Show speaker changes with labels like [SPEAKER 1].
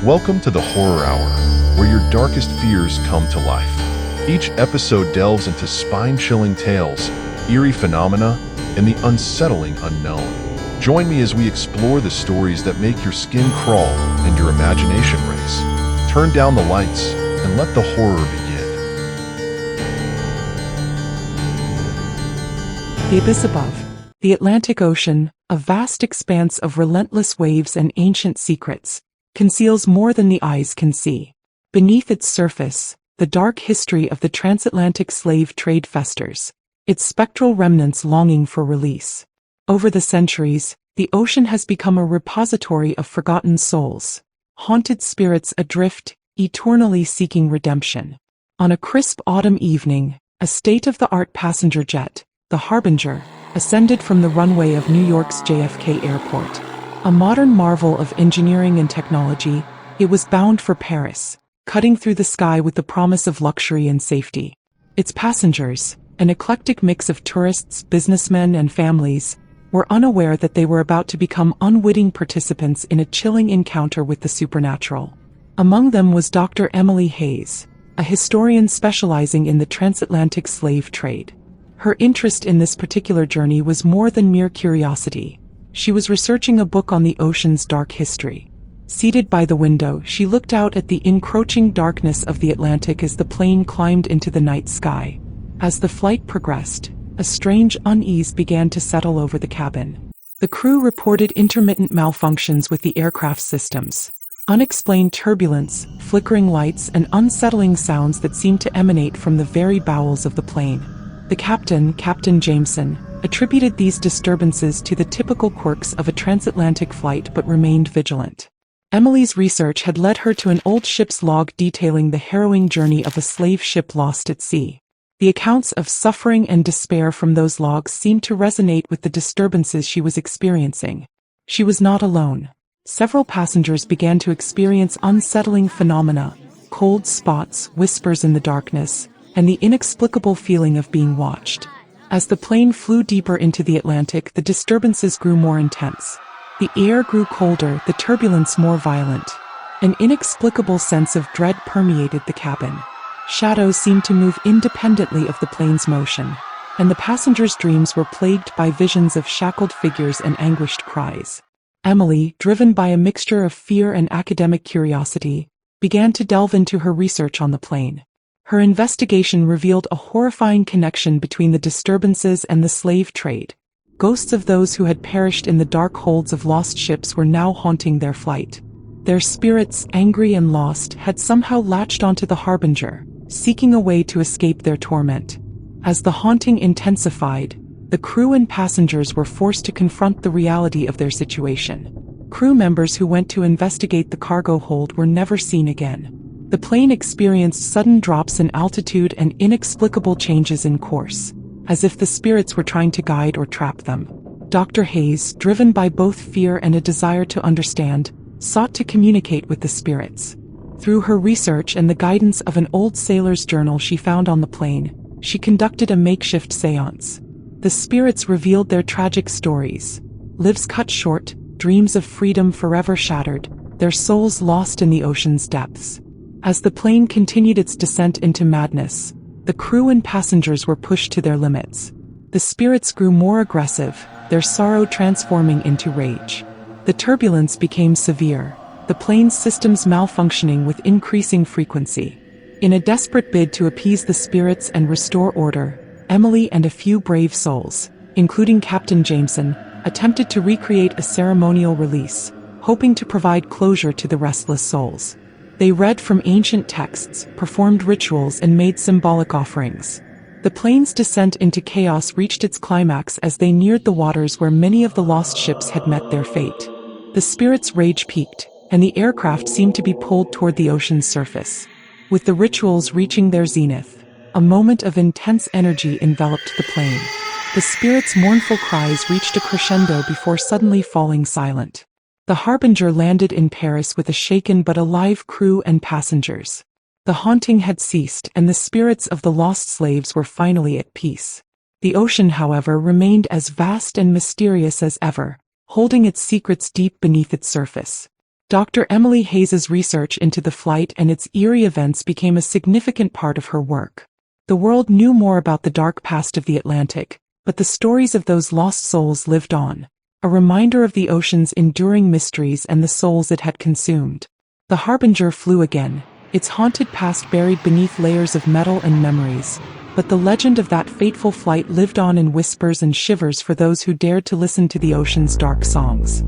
[SPEAKER 1] Welcome to the Horror Hour, where your darkest fears come to life. Each episode delves into spine-chilling tales, eerie phenomena, and the unsettling unknown. Join me as we explore the stories that make your skin crawl and your imagination race. Turn down the lights and let the horror begin.
[SPEAKER 2] The abyss above. The Atlantic Ocean, a vast expanse of relentless waves and ancient secrets, conceals more than the eyes can see. Beneath its surface, the dark history of the transatlantic slave trade festers, its spectral remnants longing for release. Over the centuries, the ocean has become a repository of forgotten souls, haunted spirits adrift, eternally seeking redemption. On a crisp autumn evening, a state-of-the-art passenger jet, the Harbinger, ascended from the runway of New York's JFK Airport. A modern marvel of engineering and technology, it was bound for Paris, cutting through the sky with the promise of luxury and safety. Its passengers, an eclectic mix of tourists, businessmen, and families, were unaware that they were about to become unwitting participants in a chilling encounter with the supernatural. Among them was Dr. Emily Hayes, a historian specializing in the transatlantic slave trade. Her interest in this particular journey was more than mere curiosity. She was researching a book on the ocean's dark history. Seated by the window, she looked out at the encroaching darkness of the Atlantic as the plane climbed into the night sky. As the flight progressed, a strange unease began to settle over the cabin. The crew reported intermittent malfunctions with the aircraft systems, unexplained turbulence, flickering lights, and unsettling sounds that seemed to emanate from the very bowels of the plane. The captain, Captain Jameson, attributed these disturbances to the typical quirks of a transatlantic flight but remained vigilant. Emily's research had led her to an old ship's log detailing the harrowing journey of a slave ship lost at sea. The accounts of suffering and despair from those logs seemed to resonate with the disturbances she was experiencing. She was not alone. Several passengers began to experience unsettling phenomena, cold spots, whispers in the darkness, and the inexplicable feeling of being watched. As the plane flew deeper into the Atlantic, the disturbances grew more intense. The air grew colder, the turbulence more violent. An inexplicable sense of dread permeated the cabin. Shadows seemed to move independently of the plane's motion, and the passengers' dreams were plagued by visions of shackled figures and anguished cries. Emily, driven by a mixture of fear and academic curiosity, began to delve into her research on the plane. Her investigation revealed a horrifying connection between the disturbances and the slave trade. Ghosts of those who had perished in the dark holds of lost ships were now haunting their flight. Their spirits, angry and lost, had somehow latched onto the Harbinger, seeking a way to escape their torment. As the haunting intensified, the crew and passengers were forced to confront the reality of their situation. Crew members who went to investigate the cargo hold were never seen again. The plane experienced sudden drops in altitude and inexplicable changes in course, as if the spirits were trying to guide or trap them. Dr. Hayes, driven by both fear and a desire to understand, sought to communicate with the spirits. Through her research and the guidance of an old sailor's journal she found on the plane, she conducted a makeshift seance. The spirits revealed their tragic stories. Lives cut short, dreams of freedom forever shattered, their souls lost in the ocean's depths. As the plane continued its descent into madness, the crew and passengers were pushed to their limits. The spirits grew more aggressive, their sorrow transforming into rage. The turbulence became severe, the plane's systems malfunctioning with increasing frequency. In a desperate bid to appease the spirits and restore order, Emily and a few brave souls, including Captain Jameson, attempted to recreate a ceremonial release, hoping to provide closure to the restless souls. They read from ancient texts, performed rituals, and made symbolic offerings. The plane's descent into chaos reached its climax as they neared the waters where many of the lost ships had met their fate. The spirits' rage peaked, and the aircraft seemed to be pulled toward the ocean's surface. With the rituals reaching their zenith, a moment of intense energy enveloped the plane. The spirits' mournful cries reached a crescendo before suddenly falling silent. The Harbinger landed in Paris with a shaken but alive crew and passengers. The haunting had ceased, and the spirits of the lost slaves were finally at peace. The ocean, however, remained as vast and mysterious as ever, holding its secrets deep beneath its surface. Dr. Emily Hayes's research into the flight and its eerie events became a significant part of her work. The world knew more about the dark past of the Atlantic, but the stories of those lost souls lived on, a reminder of the ocean's enduring mysteries and the souls it had consumed. The Harbinger flew again, its haunted past buried beneath layers of metal and memories, but the legend of that fateful flight lived on in whispers and shivers for those who dared to listen to the ocean's dark songs.